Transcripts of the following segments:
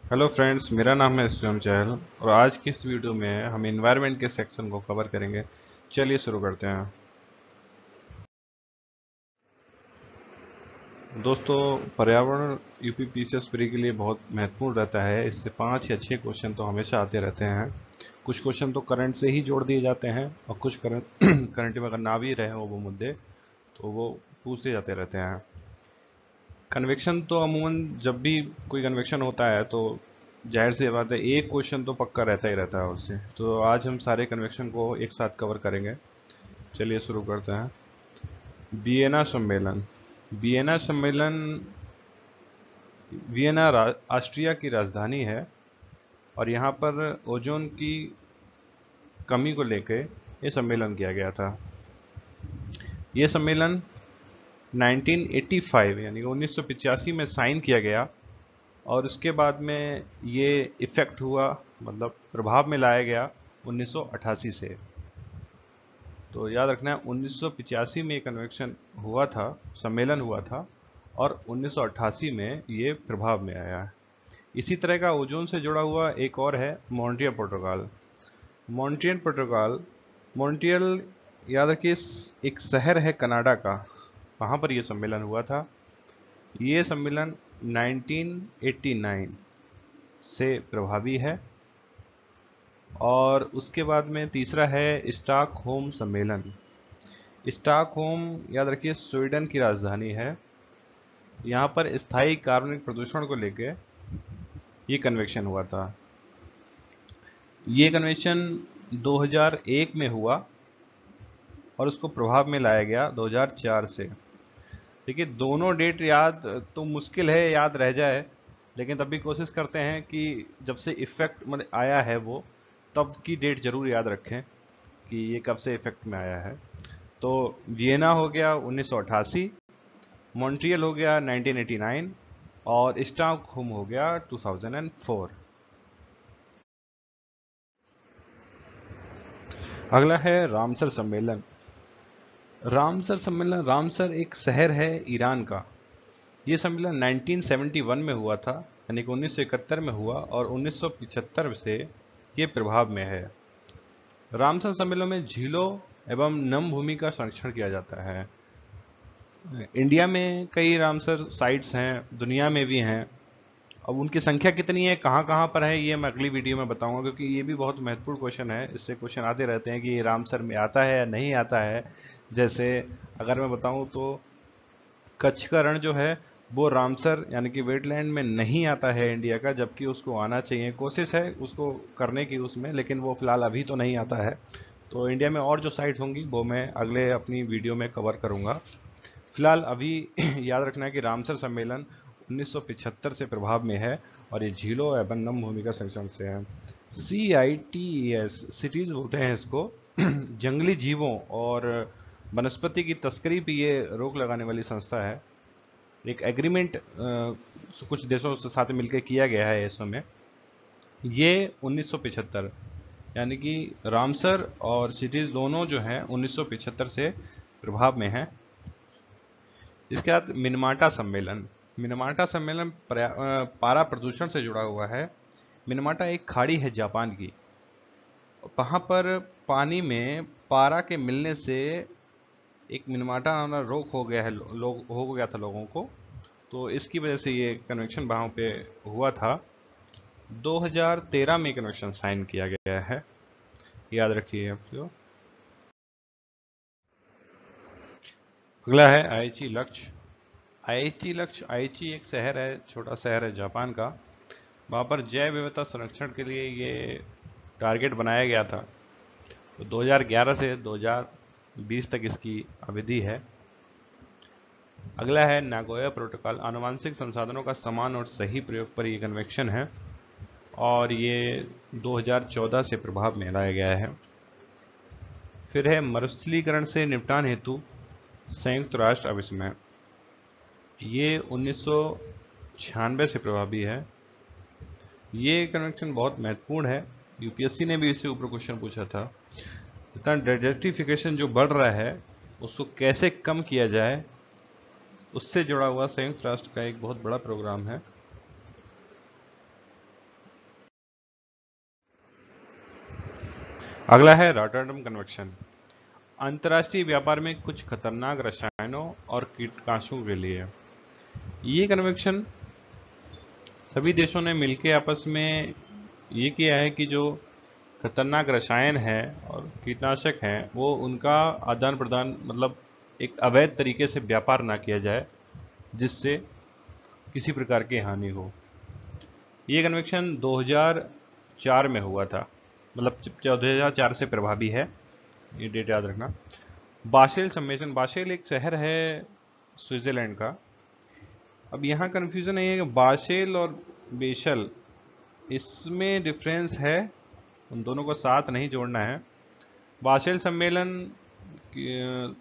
Hello friends, मेरा नाम है स्वयं चहल और आज की इस वीडियो में हम इन्वायरमेंट के सेक्शन को कवर करेंगे। चलिए शुरू करते हैं। दोस्तों, पर्यावरण यूपी पीसीएस प्री के लिए बहुत महत्वपूर्ण रहता है। इससे 5 या 6 क्वेश्चन तो हमेशा आते रहते हैं। कुछ क्वेश्चन तो करंट से ही जोड़ दिए जाते हैं और कुछ करंट करंट में अगर ना भी रहे वो मुद्दे तो वो पूछे जाते रहते हैं। कन्वेक्शन तो अमूमन जब भी कोई कन्वेक्शन होता है तो जाहिर सी बात है एक क्वेश्चन तो पक्का रहता ही रहता है उससे। तो आज हम सारे कन्वेक्शन को एक साथ कवर करेंगे। चलिए शुरू करते हैं। वियना सम्मेलन। वियना सम्मेलन वियना ऑस्ट्रिया की राजधानी है और यहाँ पर ओजोन की कमी को लेकर ये सम्मेलन किया गया था। ये सम्मेलन 1985 यानी 1985 में साइन किया गया और उसके बाद में ये इफेक्ट हुआ, मतलब प्रभाव में लाया गया 1988 से। तो याद रखना है 1985 में कन्वेक्शन हुआ था, सम्मेलन हुआ था और 1988 में ये प्रभाव में आया है। इसी तरह का ओजोन से जुड़ा हुआ एक और है Montreal protocol. Montreal protocol, Montreal याद रखिए एक शहर है कनाडा का, वहाँ पर यह सम्मेलन हुआ था। ये सम्मेलन 1989 से प्रभावी है। और उसके बाद में तीसरा है स्टॉकहोम सम्मेलन। स्टॉकहोम याद रखिए स्वीडन की राजधानी है। यहाँ पर स्थायी कार्बनिक प्रदूषण को लेकर ये कन्वेक्शन हुआ था। ये कन्वेक्शन 2001 में हुआ और उसको प्रभाव में लाया गया 2004 से। देखिए दोनों डेट याद तो मुश्किल है, याद रह जाए, लेकिन तब भी कोशिश करते हैं कि जब से इफेक्ट मतलब आया है वो तब की डेट जरूर याद रखें कि ये कब से इफेक्ट में आया है। तो वियना हो गया 1988, मॉन्ट्रियल हो गया 1989 और स्टॉकहोम हो गया 2004। अगला है रामसर सम्मेलन। रामसर सम्मेलन, रामसर एक शहर है ईरान का। ये सम्मेलन 1971 में हुआ था, यानी कि 1971 में हुआ और 1975 से ये प्रभाव में है। रामसर सम्मेलन में झीलों एवं नम भूमि का संरक्षण किया जाता है। इंडिया में कई रामसर साइट्स हैं, दुनिया में भी हैं। अब उनकी संख्या कितनी है, कहाँ कहाँ पर है, ये मैं अगली वीडियो में बताऊंगा, क्योंकि ये भी बहुत महत्वपूर्ण क्वेश्चन है। इससे क्वेश्चन आते रहते हैं कि ये रामसर में आता है या नहीं आता है। जैसे अगर मैं बताऊं तो कच्छ का रण जो है वो रामसर यानी कि वेटलैंड में नहीं आता है इंडिया का, जबकि उसको आना चाहिए। कोशिश है उसको करने की उसमें, लेकिन वो फिलहाल अभी तो नहीं आता है। तो इंडिया में और जो साइट्स होंगी वो मैं अगले अपनी वीडियो में कवर करूंगा। फिलहाल अभी याद रखना है कि रामसर सम्मेलन 1975 से प्रभाव में है और ये झीलों एवं नम भूमि का संरक्षण से है। CITES, सिटीज बोलते हैं इसको। जंगली जीवों और वनस्पति की तस्करी पे ये रोक लगाने वाली संस्था है। एक एग्रीमेंट कुछ देशों से साथ मिलकर किया गया है इसमें। ये 1975 यानी कि रामसर और सिटीज दोनों जो हैं 1975 से प्रभाव में हैं। इसके बाद मिनमाटा सम्मेलन। मिनमाटा सम्मेलन पारा प्रदूषण से जुड़ा हुआ है। मिनमाटा एक खाड़ी है जापान की। वहाँ पर पानी में पारा के मिलने से एक मिनमाटा नामक रोग हो गया है, हो गया था लोगों को। तो इसकी वजह से ये कन्वेक्शन वहाँ पे हुआ था। 2013 में कन्वेक्शन साइन किया गया है, याद रखिए आप लोग। अगला है आईची लक्ष्य। आईची लक्ष्य, आईची एक शहर है, छोटा शहर है जापान का। वहाँ पर जैव विविधता संरक्षण के लिए ये टारगेट बनाया गया था। तो 2011 से 2020 तक इसकी अवधि है। अगला है नागोया प्रोटोकॉल। आनुवांशिक संसाधनों का समान और सही प्रयोग पर यह कन्वेक्शन है और ये 2014 से प्रभाव में लाया गया है। फिर है मरुस्थलीकरण से निपटान हेतु संयुक्त राष्ट्र अभिसमय। ये 1996 से प्रभावी है। ये कन्वेक्शन बहुत महत्वपूर्ण है, यूपीएससी ने भी इससे ऊपर क्वेश्चन पूछा था। इतना डेजर्टिफिकेशन जो बढ़ रहा है उसको कैसे कम किया जाए, उससे जुड़ा हुआ संयुक्त राष्ट्र का एक बहुत बड़ा प्रोग्राम है। अगला है रॉटरडम कन्वेंशन। अंतर्राष्ट्रीय व्यापार में कुछ खतरनाक रसायनों और कीटनाशकों के लिए ये कन्वेंशन सभी देशों ने मिलकर आपस में ये किया है कि जो खतरनाक रसायन है और कीटनाशक हैं वो उनका आदान प्रदान मतलब एक अवैध तरीके से व्यापार ना किया जाए जिससे किसी प्रकार की हानि हो। ये कन्वेंशन 2004 में हुआ था, मतलब 2004 से प्रभावी है, ये डेट याद रखना। बासेल सम्मेलन, बासेल एक शहर है स्विट्जरलैंड का। अब यहाँ कन्फ्यूजन नहीं है कि बासेल और बेशल इसमें डिफरेंस है, उन दोनों को साथ नहीं जोड़ना है। बासेल सम्मेलन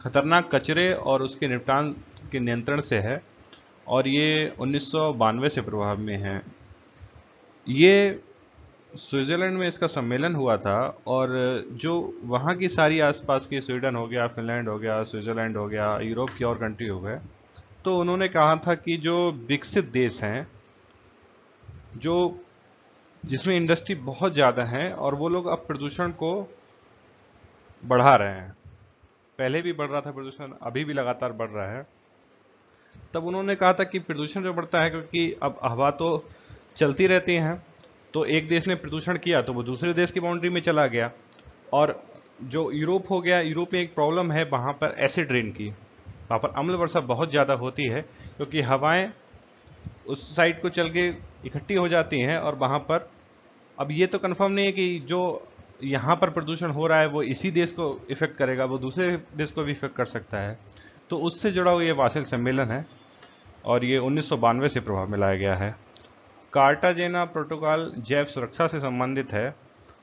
खतरनाक कचरे और उसके निपटान के नियंत्रण से है और ये 1992 से प्रभाव में है। ये स्विट्जरलैंड में इसका सम्मेलन हुआ था और जो वहाँ की सारी आसपास की, स्वीडन हो गया, फिनलैंड हो गया, स्विट्जरलैंड हो गया, यूरोप की और कंट्री हो गए, तो उन्होंने कहा था कि जो विकसित देश हैं जो जिसमें इंडस्ट्री बहुत ज़्यादा है और वो लोग अब प्रदूषण को बढ़ा रहे हैं, पहले भी बढ़ रहा था प्रदूषण, अभी भी लगातार बढ़ रहा है। तब उन्होंने कहा था कि प्रदूषण जो बढ़ता है क्योंकि अब हवा तो चलती रहती हैं, तो एक देश ने प्रदूषण किया तो वो दूसरे देश की बाउंड्री में चला गया। और जो यूरोप हो गया, यूरोप में एक प्रॉब्लम है वहाँ पर एसिड रेन की, वहाँ पर अम्ल वर्षा बहुत ज़्यादा होती है क्योंकि हवाएं उस साइड को चल के इकट्ठी हो जाती हैं और वहाँ पर अब ये तो कंफर्म नहीं है कि जो यहाँ पर प्रदूषण हो रहा है वो इसी देश को इफेक्ट करेगा, वो दूसरे देश को भी इफेक्ट कर सकता है। तो उससे जुड़ा हुआ ये बासेल सम्मेलन है और ये 1992 से प्रभाव में लाया गया है। कार्टाजेना प्रोटोकॉल जैव सुरक्षा से संबंधित है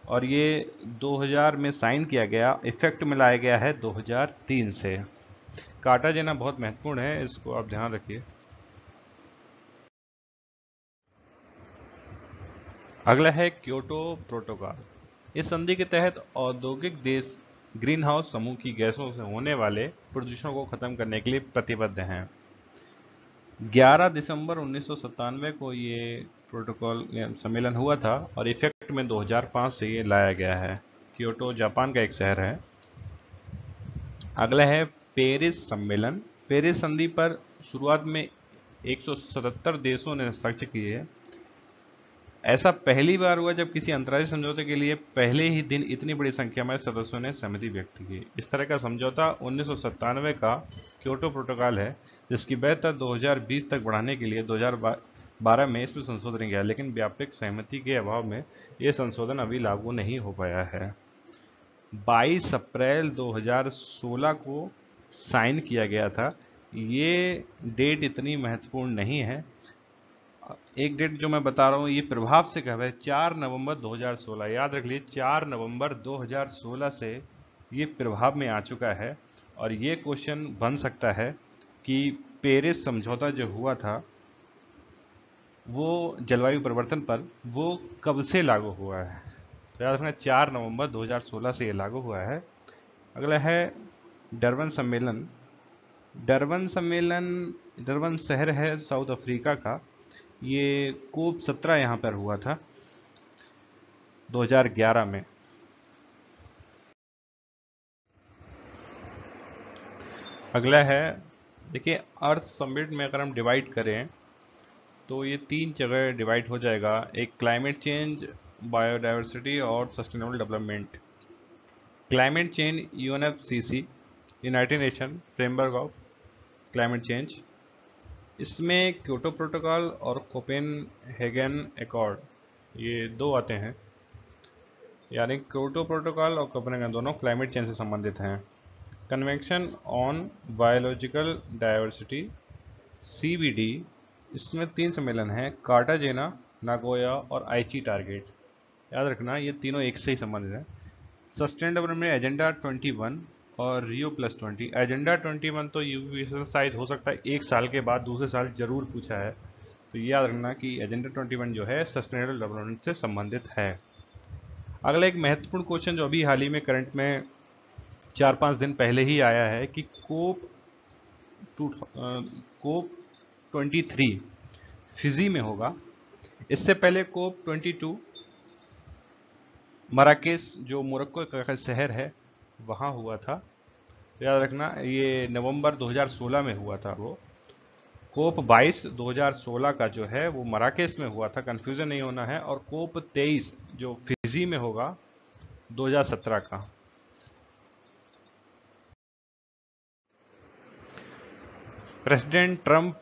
और ये 2000 में साइन किया गया, इफेक्ट में लाया गया है 2003 से। कार्टाजेना बहुत महत्वपूर्ण है, इसको आप ध्यान रखिए। अगला है क्योटो प्रोटोकॉल। इस संधि के तहत औद्योगिक देश ग्रीन हाउस समूह की गैसों से होने वाले प्रदूषण को खत्म करने के लिए प्रतिबद्ध हैं। 11 दिसंबर 1997 को ये प्रोटोकॉल सम्मेलन हुआ था और इफेक्ट में 2005 से ये लाया गया है। क्योटो जापान का एक शहर है। अगला है पेरिस सम्मेलन। पेरिस संधि पर शुरुआत में 177 देशों ने हस्ताक्षर किए। ऐसा पहली बार हुआ जब किसी अंतर्राष्ट्रीय समझौते के लिए पहले ही दिन इतनी बड़ी संख्या में सदस्यों ने सहमति व्यक्त की। इस तरह का समझौता 1997 का क्योटो प्रोटोकॉल है जिसकी वैधता 2020 तक बढ़ाने के लिए 2012 में इसमें संशोधन किया, लेकिन व्यापक सहमति के अभाव में ये संशोधन अभी लागू नहीं हो पाया है। 22 अप्रैल 2016 को साइन किया गया था। ये डेट इतनी महत्वपूर्ण नहीं है। एक डेट जो मैं बता रहा हूँ ये प्रभाव से कब है, 4 नवंबर 2016, याद रख लीजिए 4 नवंबर 2016 से ये प्रभाव में आ चुका है। और ये क्वेश्चन बन सकता है कि पेरिस समझौता जो हुआ था वो जलवायु परिवर्तन पर, वो कब से लागू हुआ है। तो याद रखना 4 नवंबर 2016 से ये लागू हुआ है। अगला है डरबन सम्मेलन। डरबन सम्मेलन, डरबन शहर है साउथ अफ्रीका का। ये कोप 17 यहाँ पर हुआ था 2011 में। अगला है, देखिए अर्थ समिट में अगर हम डिवाइड करें तो ये 3 जगह डिवाइड हो जाएगा। एक क्लाइमेट चेंज, बायोडाइवर्सिटी और sustainable development. Climate change UNFCCC, United nation framework of climate change, इसमें क्योटो प्रोटोकॉल और कोपेनहेगन एकॉर्ड, ये दो आते हैं। यानी क्योटो प्रोटोकॉल और कोपेनहेगन दोनों क्लाइमेट चेंज से संबंधित हैं। Convention on biological diversity CBD, इसमें 3 सम्मेलन हैं, कार्टाजेना, नागोया और आइची टारगेट। याद रखना ये तीनों एक से ही संबंधित हैं। सस्टेनेबल डेवलपमेंट एजेंडा 21 और रियो +20। एजेंडा 21 तो यूपी शायद हो सकता है एक साल के बाद दूसरे साल जरूर पूछा है, तो याद रखना कि एजेंडा 21 जो है सस्टेनेबल डेवलपमेंट से संबंधित है। अगला एक महत्वपूर्ण क्वेश्चन जो अभी हाल ही में करंट में 4-5 दिन पहले ही आया है कि कोप 23 फिजी में होगा। इससे पहले कोप 22 मराकेश जो मोरक्को का शहर है वहाँ हुआ था। तो याद रखना ये नवंबर 2016 में हुआ था वो। कोप 22 2016 का जो है वो मराकेश में हुआ था, कंफ्यूजन नहीं होना है। और कोप 23 जो फिजी में होगा 2017 का। President Trump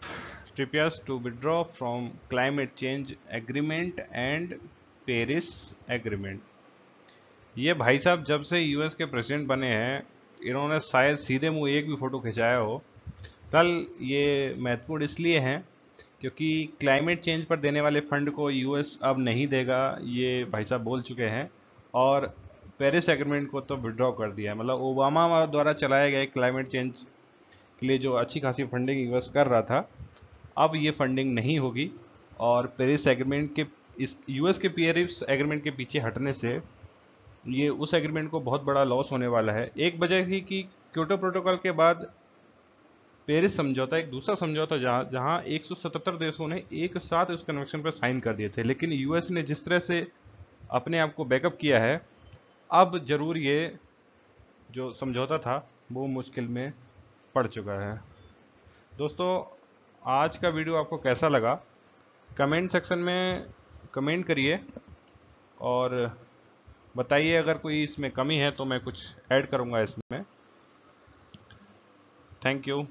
prepares to withdraw from climate change agreement and Paris agreement. ये भाई साहब जब से यूएस के प्रेसिडेंट बने हैं इन्होंने शायद सीधे मुंह एक भी फोटो खिंचाया हो। कल ये महत्वपूर्ण इसलिए हैं क्योंकि क्लाइमेट चेंज पर देने वाले फंड को यूएस अब नहीं देगा, ये भाई साहब बोल चुके हैं। और पेरिस एग्रीमेंट को तो विड्रॉ कर दिया है। मतलब ओबामा द्वारा चलाए गए क्लाइमेट चेंज के लिए जो अच्छी खासी फंडिंग यूएस कर रहा था, अब ये फंडिंग नहीं होगी। और पेरिस एग्रीमेंट के इस यूएस के पेरिस एग्रीमेंट के पीछे हटने से ये उस एग्रीमेंट को बहुत बड़ा लॉस होने वाला है। एक वजह ही कि क्योटो प्रोटोकॉल के बाद पेरिस समझौता एक दूसरा समझौता जहां 177 देशों ने एक साथ उस कन्वेंशन पर साइन कर दिए थे, लेकिन यूएस ने जिस तरह से अपने आप को बैकअप किया है, अब जरूर ये जो समझौता था वो मुश्किल में पड़ चुका है। दोस्तों, आज का वीडियो आपको कैसा लगा कमेंट सेक्शन में कमेंट करिए और बताइए। अगर कोई इसमें कमी है तो मैं कुछ ऐड करूंगा इसमें। Thank you.